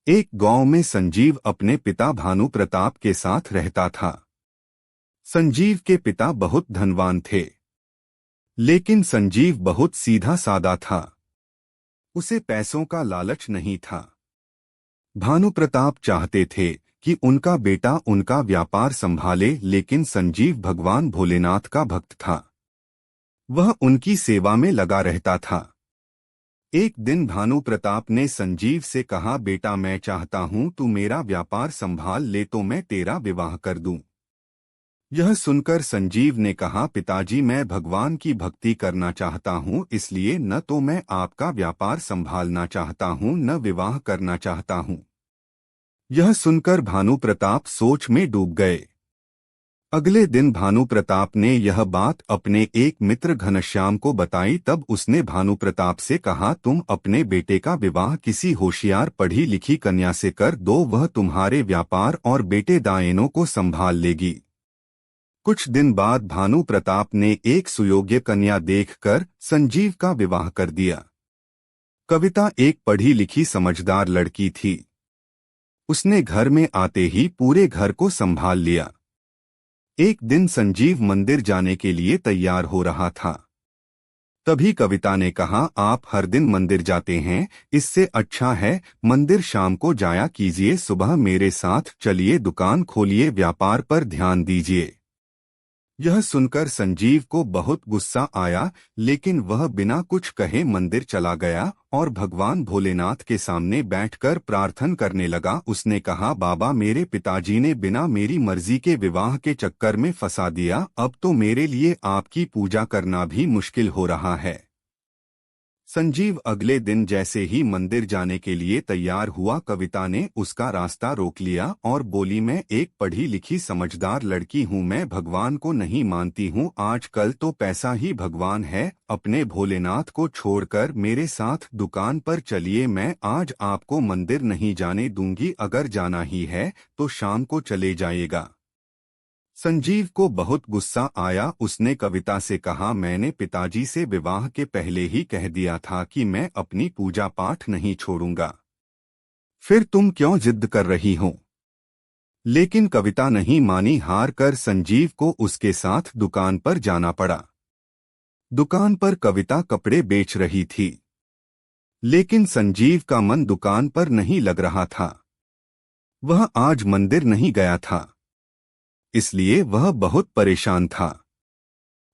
एक गांव में संजीव अपने पिता भानु प्रताप के साथ रहता था। संजीव के पिता बहुत धनवान थे, लेकिन संजीव बहुत सीधा सादा था। उसे पैसों का लालच नहीं था। भानु प्रताप चाहते थे कि उनका बेटा उनका व्यापार संभाले, लेकिन संजीव भगवान भोलेनाथ का भक्त था। वह उनकी सेवा में लगा रहता था। एक दिन भानु प्रताप ने संजीव से कहा, बेटा मैं चाहता हूं तू मेरा व्यापार संभाल ले तो मैं तेरा विवाह कर दूं। यह सुनकर संजीव ने कहा, पिताजी मैं भगवान की भक्ति करना चाहता हूं, इसलिए न तो मैं आपका व्यापार संभालना चाहता हूं न विवाह करना चाहता हूं। यह सुनकर भानु प्रताप सोच में डूब गए। अगले दिन भानु प्रताप ने यह बात अपने एक मित्र घनश्याम को बताई। तब उसने भानु प्रताप से कहा, तुम अपने बेटे का विवाह किसी होशियार पढ़ी लिखी कन्या से कर दो, वह तुम्हारे व्यापार और बेटे दाएनों को संभाल लेगी। कुछ दिन बाद भानु प्रताप ने एक सुयोग्य कन्या देखकर संजीव का विवाह कर दिया। कविता एक पढ़ी लिखी समझदार लड़की थी। उसने घर में आते ही पूरे घर को संभाल लिया। एक दिन संजीव मंदिर जाने के लिए तैयार हो रहा था। तभी कविता ने कहा, आप हर दिन मंदिर जाते हैं, इससे अच्छा है मंदिर शाम को जाया कीजिए, सुबह मेरे साथ चलिए, दुकान खोलिए, व्यापार पर ध्यान दीजिए। यह सुनकर संजीव को बहुत गुस्सा आया, लेकिन वह बिना कुछ कहे मंदिर चला गया और भगवान भोलेनाथ के सामने बैठकर प्रार्थना करने लगा। उसने कहा, बाबा मेरे पिताजी ने बिना मेरी मर्जी के विवाह के चक्कर में फंसा दिया, अब तो मेरे लिए आपकी पूजा करना भी मुश्किल हो रहा है। संजीव अगले दिन जैसे ही मंदिर जाने के लिए तैयार हुआ, कविता ने उसका रास्ता रोक लिया और बोली, मैं एक पढ़ी लिखी समझदार लड़की हूँ, मैं भगवान को नहीं मानती हूँ, आजकल तो पैसा ही भगवान है, अपने भोलेनाथ को छोड़कर मेरे साथ दुकान पर चलिए, मैं आज आपको मंदिर नहीं जाने दूंगी, अगर जाना ही है तो शाम को चले जाइएगा। संजीव को बहुत गुस्सा आया। उसने कविता से कहा, मैंने पिताजी से विवाह के पहले ही कह दिया था कि मैं अपनी पूजा पाठ नहीं छोड़ूंगा, फिर तुम क्यों जिद कर रही हो? लेकिन कविता नहीं मानी। हार कर संजीव को उसके साथ दुकान पर जाना पड़ा। दुकान पर कविता कपड़े बेच रही थी, लेकिन संजीव का मन दुकान पर नहीं लग रहा था। वह आज मंदिर नहीं गया था, इसलिए वह बहुत परेशान था।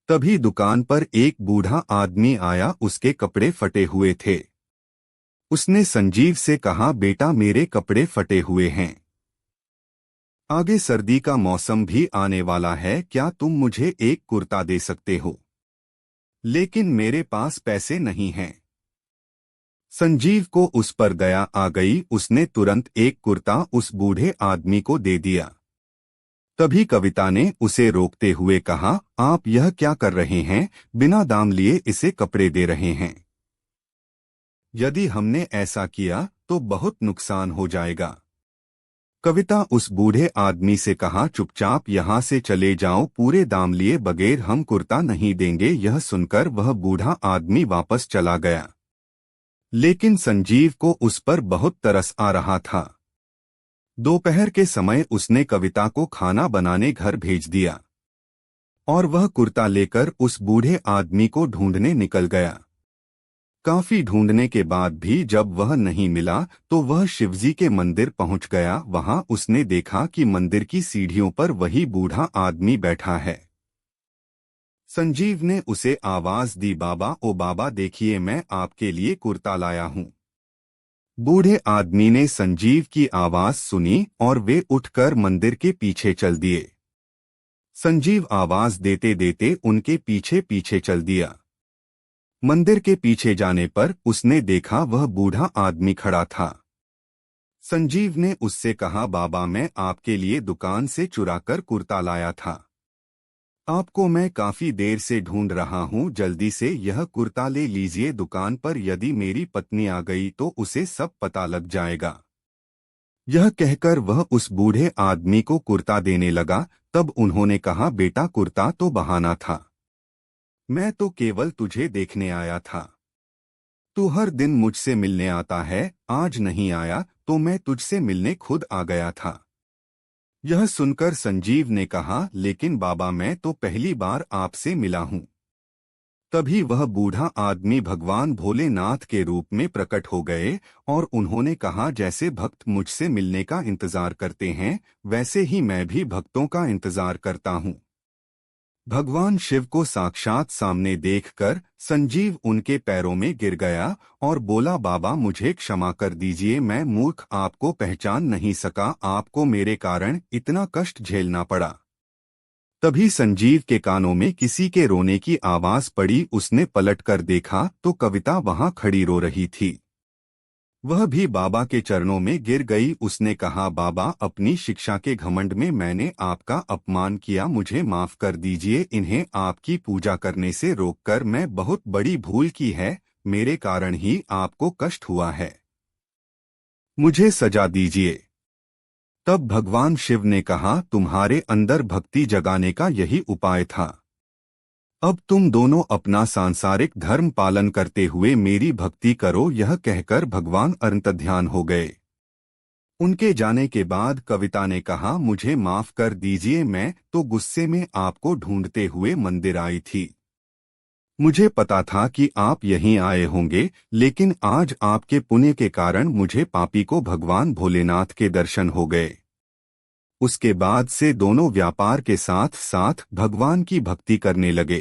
तभी दुकान पर एक बूढ़ा आदमी आया, उसके कपड़े फटे हुए थे। उसने संजीव से कहा, बेटा मेरे कपड़े फटे हुए हैं, आगे सर्दी का मौसम भी आने वाला है, क्या तुम मुझे एक कुर्ता दे सकते हो? लेकिन मेरे पास पैसे नहीं हैं। संजीव को उस पर दया आ गई। उसने तुरंत एक कुर्ता उस बूढ़े आदमी को दे दिया। तभी कविता ने उसे रोकते हुए कहा, आप यह क्या कर रहे हैं? बिना दाम लिए इसे कपड़े दे रहे हैं। यदि हमने ऐसा किया तो बहुत नुकसान हो जाएगा। कविता उस बूढ़े आदमी से कहा, चुपचाप यहाँ से चले जाओ, पूरे दाम लिए बगैर हम कुर्ता नहीं देंगे। यह सुनकर वह बूढ़ा आदमी वापस चला गया, लेकिन संजीव को उस पर बहुत तरस आ रहा था। दोपहर के समय उसने कविता को खाना बनाने घर भेज दिया और वह कुर्ता लेकर उस बूढ़े आदमी को ढूंढने निकल गया। काफी ढूंढने के बाद भी जब वह नहीं मिला तो वह शिवजी के मंदिर पहुंच गया। वहां उसने देखा कि मंदिर की सीढ़ियों पर वही बूढ़ा आदमी बैठा है। संजीव ने उसे आवाज दी, बाबा ओ बाबा, देखिए मैं आपके लिए कुर्ता लाया हूं। बूढ़े आदमी ने संजीव की आवाज सुनी और वे उठकर मंदिर के पीछे चल दिए। संजीव आवाज देते देते उनके पीछे पीछे चल दिया। मंदिर के पीछे जाने पर उसने देखा वह बूढ़ा आदमी खड़ा था। संजीव ने उससे कहा, बाबा मैं आपके लिए दुकान से चुराकर कुर्ता लाया था, आपको मैं काफी देर से ढूंढ रहा हूं, जल्दी से यह कुर्ता ले लीजिए, दुकान पर यदि मेरी पत्नी आ गई तो उसे सब पता लग जाएगा। यह कहकर वह उस बूढ़े आदमी को कुर्ता देने लगा। तब उन्होंने कहा, बेटा कुर्ता तो बहाना था, मैं तो केवल तुझे देखने आया था। तू हर दिन मुझसे मिलने आता है, आज नहीं आया तो मैं तुझसे मिलने खुद आ गया था। यह सुनकर संजीव ने कहा, लेकिन बाबा मैं तो पहली बार आपसे मिला हूँ। तभी वह बूढ़ा आदमी भगवान भोलेनाथ के रूप में प्रकट हो गए और उन्होंने कहा, जैसे भक्त मुझसे मिलने का इंतजार करते हैं, वैसे ही मैं भी भक्तों का इंतजार करता हूँ। भगवान शिव को साक्षात सामने देखकर संजीव उनके पैरों में गिर गया और बोला, बाबा मुझे क्षमा कर दीजिए, मैं मूर्ख आपको पहचान नहीं सका, आपको मेरे कारण इतना कष्ट झेलना पड़ा। तभी संजीव के कानों में किसी के रोने की आवाज पड़ी। उसने पलटकर देखा तो कविता वहां खड़ी रो रही थी। वह भी बाबा के चरणों में गिर गई। उसने कहा, बाबा अपनी शिक्षा के घमंड में मैंने आपका अपमान किया, मुझे माफ कर दीजिए। इन्हें आपकी पूजा करने से रोककर मैं बहुत बड़ी भूल की है, मेरे कारण ही आपको कष्ट हुआ है, मुझे सजा दीजिए। तब भगवान शिव ने कहा, तुम्हारे अंदर भक्ति जगाने का यही उपाय था। अब तुम दोनों अपना सांसारिक धर्म पालन करते हुए मेरी भक्ति करो। यह कहकर भगवान अंतर्ध्यान हो गए। उनके जाने के बाद कविता ने कहा, मुझे माफ कर दीजिए, मैं तो गुस्से में आपको ढूंढते हुए मंदिर आई थी। मुझे पता था कि आप यहीं आए होंगे, लेकिन आज आपके पुण्य के कारण मुझे पापी को भगवान भोलेनाथ के दर्शन हो गए। उसके बाद से दोनों व्यापार के साथ साथ भगवान की भक्ति करने लगे।